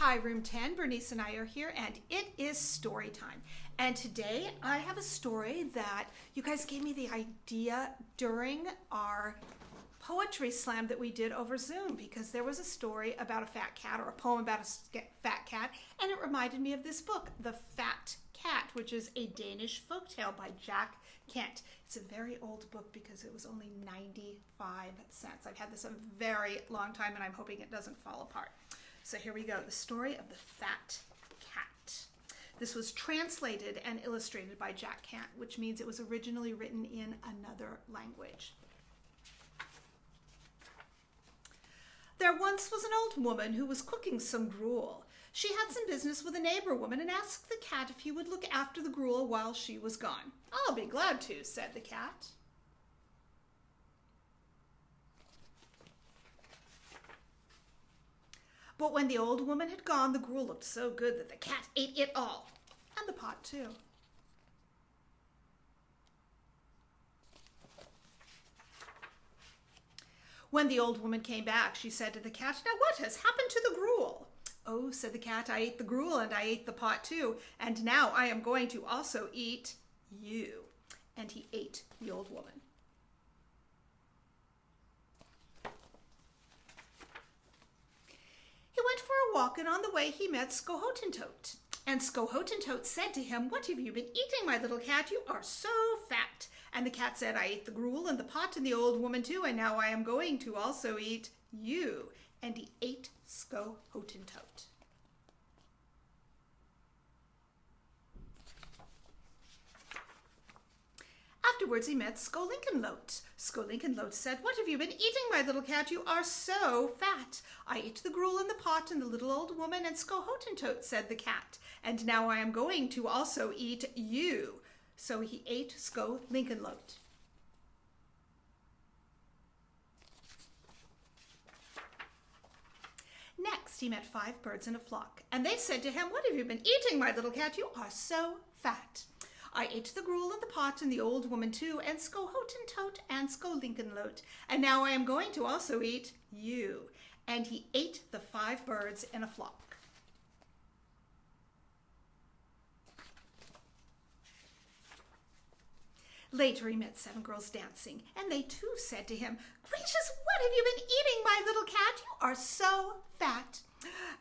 Hi, Room 10. Bernice and I are here, and it is story time. And today I have a story that you guys gave me the idea during our poetry slam that we did over Zoom, because there was a story about a fat cat, or a poem about a fat cat, and it reminded me of this book, The Fat Cat, which is a Danish folktale by Jack Kent. It's a very old book because it was only 95 cents. I've had this a very long time, and I'm hoping it doesn't fall apart. So here we go, the story of the fat cat. This was translated and illustrated by Jack Kent, which means it was originally written in another language. There once was an old woman who was cooking some gruel. She had some business with a neighbor woman and asked the cat if he would look after the gruel while she was gone. "I'll be glad to," said the cat. But when the old woman had gone, the gruel looked so good that the cat ate it all, and the pot too. When the old woman came back, she said to the cat, "Now what has happened to the gruel?" "Oh," said the cat, "I ate the gruel and I ate the pot too, and now I am going to also eat you." And he ate the old woman. He went for a walk, and on the way he met Skohotentote. And Skohotentote said to him, "What have you been eating, my little cat? You are so fat." And the cat said, "I ate the gruel and the pot and the old woman too, and now I am going to also eat you." And he ate Skohotentote. Afterwards he met Skolinkenlote. Skolinkenlote said, "What have you been eating, my little cat? You are so fat." "I ate the gruel and the pot and the little old woman and Skohotentote," said the cat. "And now I am going to also eat you." So he ate Skolinkenlote. Next he met 5 birds in a flock, and they said to him, "What have you been eating, my little cat? You are so fat." "I ate the gruel and the pot and the old woman too, and Skohotentote and Skolinkenlote, and now I am going to also eat you." And he ate the 5 birds in a flock. Later he met 7 girls dancing, and they too said to him, "Gracious, what have you been eating, my little cat? You are so fat."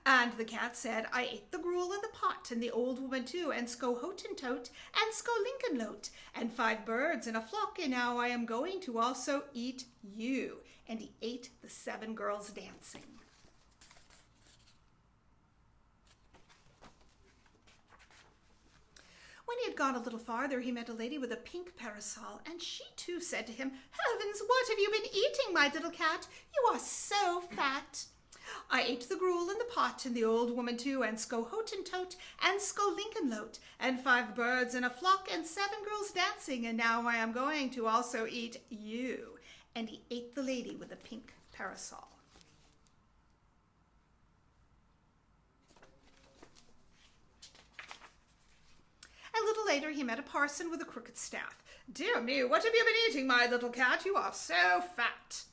And the cat said, "I ate the gruel and the pot and the old woman too, and Skohotentote and Skolinkenlote, and 5 birds in a flock, and now I am going to also eat you." And he ate the 7 girls dancing. When he had gone a little farther, he met a lady with a pink parasol, and she too said to him, "Heavens, what have you been eating, my little cat? You are so fat." "I ate the gruel and the pot and the old woman too, and Skohotentote and Skolinkenlote, and 5 birds in a flock and 7 girls dancing, and now I am going to also eat you." And he ate the lady with the pink parasol. A little later he met a parson with a crooked staff. "Dear me, what have you been eating, my little cat? You are so fat."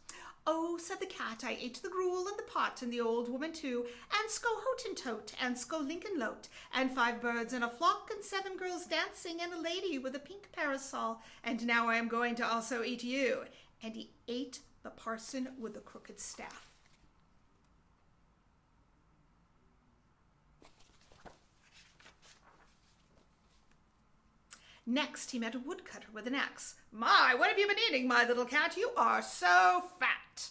"Oh," said the cat, "I ate the gruel and the pot and the old woman too, and Skohotentote and Skolinkenlote, and 5 birds in a flock and 7 girls dancing, and a lady with a pink parasol, and now I am going to also eat you." And he ate the parson with the crooked staff. Next he met a woodcutter with an axe. "My, what have you been eating, my little cat? You are so fat."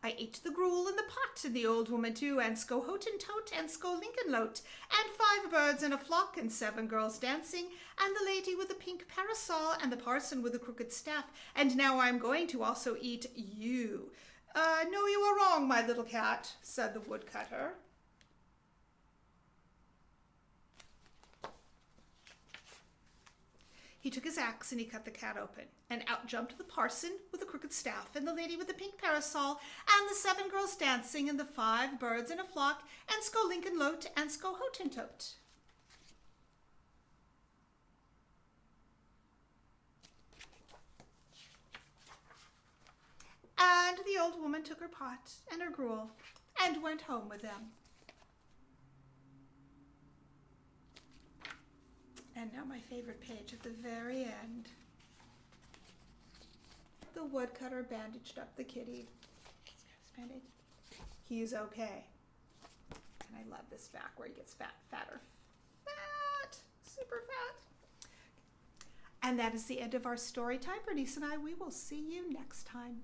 "I ate the gruel and the pot and the old woman too, and Skohotentote and Skolinkenlote, and 5 birds in a flock and 7 girls dancing, and the lady with the pink parasol and the parson with the crooked staff, and now I am going to also eat you." "No, you are wrong, my little cat," said the woodcutter. He took his axe and he cut the cat open, and out jumped the parson with the crooked staff, and the lady with the pink parasol, and the 7 girls dancing, and the 5 birds in a flock, and Skolinkenlote and Skohotentote. the old woman took her pot and her gruel and went home with them. And now my favorite page at the very end. The woodcutter bandaged up the kitty. He's okay. And I love this fact where he gets fatter, super fat. And that is the end of our story time. Bernice and I, we will see you next time.